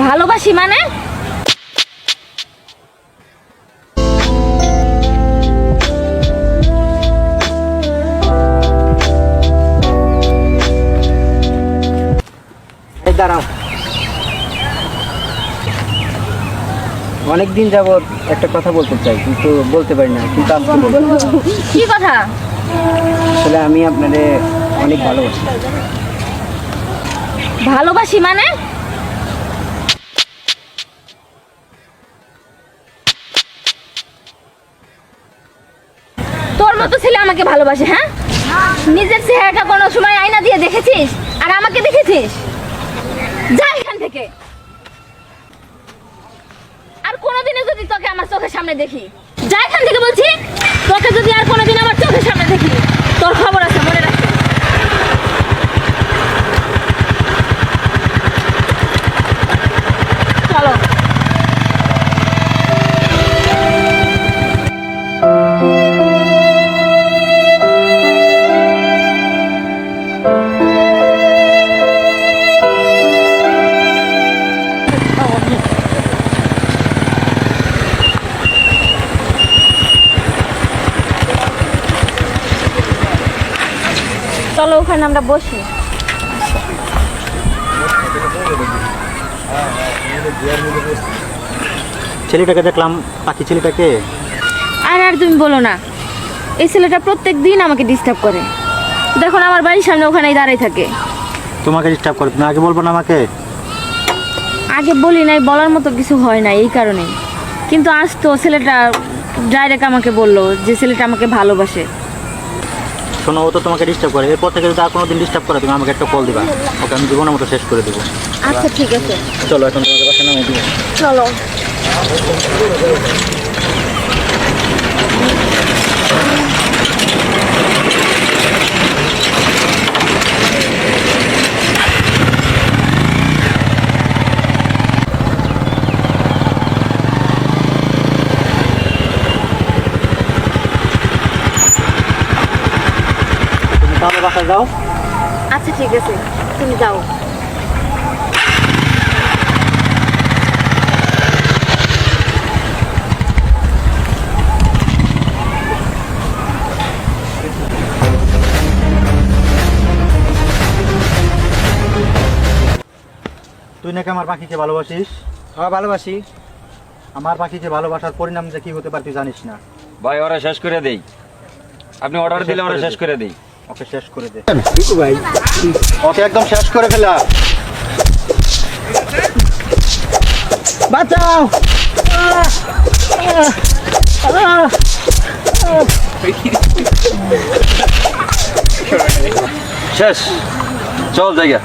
ভালোবাসি মানে? এই দাঁড়াও, অনেকদিন যাবত একটা কথা বলতে চাই কিন্তু বলতে পারি না, কিন্তু আজকে বলবো। কি কথা? আসলে আমি আপনারে অনেক ভালোবাসি। ভালোবাসি মানে? তোর মতো ছেলে আমাকে ভালোবাসে? হ্যাঁ, নিজের চেহারাটা কোনো সময় আয়না দিয়ে দেখেছিস আর আমাকে দেখেছিস? যা এখান থেকে। আর কোনোদিনও যদি তোকে আমার চোখের সামনে দেখি, যা এখান থেকে বলছি। তোকে যদি আর কোনোদিন আমার চোখের সামনে দেখি, তোর খবর আছে, মনে রাখবি। চলো। চলো ওখানে আমরা বসি। ছেলেটাকে দেখলাম, পাখি ছেলেটাকে। আর তুমি বলো না, এই ছেলেটা প্রত্যেক দিন আমাকে ডিস্টার্ব করে। দেখুন আমার বাড়ির সামনে ওখানেই দাঁড়াই থাকে। তোমাকে ডিস্টার্ব করে? তুমি আগে বলবো না আমাকে? আগে বলি নাই, বলার মতো কিছু হয় না এই কারণেই। কিন্তু আজ তো ছেলেটা ডাইরেক্ট আমাকে বললো যে ছেলেটা আমাকে ভালোবাসে। শোনো, ও তো তোমাকে ডিস্টার্ব করে। এরপর থেকে যদি আর কোনোদিন ডিস্টার্ব করে তুমি আমাকে একটা কল দিবা, ওকে আমি জীবনের মতো শেষ করে দেবো। আচ্ছা ঠিক আছে, চলো এখন তোমাকে বাসা নামিয়ে দিবো। চলো। তুমি তাহলে বাসায় যাও। আচ্ছা ঠিক আছে, তুমি যাও। তুই নাকি আমার পাখিকে ভালোবাসিস? হ্যাঁ ভালোবাসি। আমার পাখিকে ভালোবাসার পরিণাম যে কি হতে পারে তুই জানিস না। ভাই ওরা শেষ করে দেই, আপনি অর্ডার দিলে ওরা শেষ করে দেই। ওকে শেষ করে দে ভাই ওকে একদম শেষ করে ফেলা। বাঁচাও। শেষ, চল জায়গা।